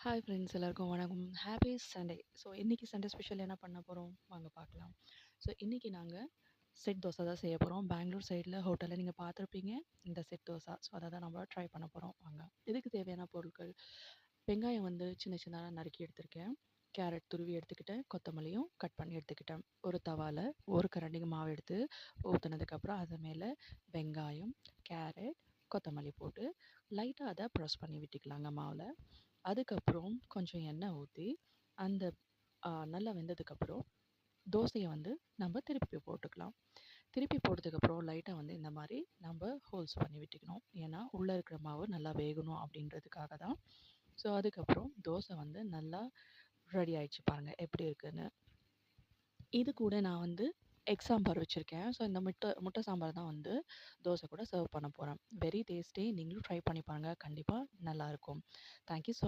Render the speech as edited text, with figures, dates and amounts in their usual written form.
Hi friends எல்லாருக்கும் வணக்கம். Happy Sunday. So இன்றைக்கி சண்டே ஸ்பெஷல் என்ன பண்ண போகிறோம் வாங்க பார்க்கலாம். ஸோ இன்றைக்கி நாங்கள் செட் தோசை தான் செய்ய போகிறோம். பெங்களூர் சைடில் ஹோட்டலில் நீங்கள் பார்த்துருப்பீங்க இந்த செட் தோசை. ஸோ அதை தான் நம்ம ட்ரை பண்ண போகிறோம் வாங்க. இதுக்கு தேவையான பொருட்கள் வெங்காயம் வந்து சின்ன சின்னதாக நறுக்கி எடுத்திருக்கேன். கேரட் துருவி எடுத்துக்கிட்டேன். கொத்தமல்லியும் கட் பண்ணி எடுத்துக்கிட்டேன். ஒரு தவாவில் ஒரு கரண்டிங்க மாவு எடுத்து ஊற்றுனதுக்கப்புறம் அது மேலே வெங்காயம், கேரட், கொத்தமல்லி போட்டு லைட்டாக அதை ப்ரெஸ் பண்ணி விட்டுக்கலாங்க மாவில். அதுக்கப்புறம் கொஞ்சம் எண்ணெய் ஊற்றி அந்த நல்லா வெந்ததுக்கப்புறம் தோசையை வந்து நம்ம திருப்பி போட்டுக்கலாம். திருப்பி போட்டதுக்கப்புறம் லைட்டாக வந்து இந்த மாதிரி நம்ம ஹோல்ஸ் பண்ணி விட்டுக்கணும். ஏன்னா உள்ளே இருக்கிற மாவு நல்லா வேகணும் அப்படின்றதுக்காக தான். ஸோ அதுக்கப்புறம் தோசை வந்து நல்லா ரெடி ஆயிடுச்சு பாருங்கள் எப்படி இருக்குன்னு. இது கூட நான் வந்து எக் சாம்பார் வச்சுருக்கேன். ஸோ இந்த முட்டை சாம்பார் தான் வந்து தோசை கூட சர்வ் பண்ண போகிறேன். Very tasty. நீங்களும் ட்ரை பண்ணி பாருங்கள். கண்டிப்பாக நல்லாயிருக்கும். Thank you so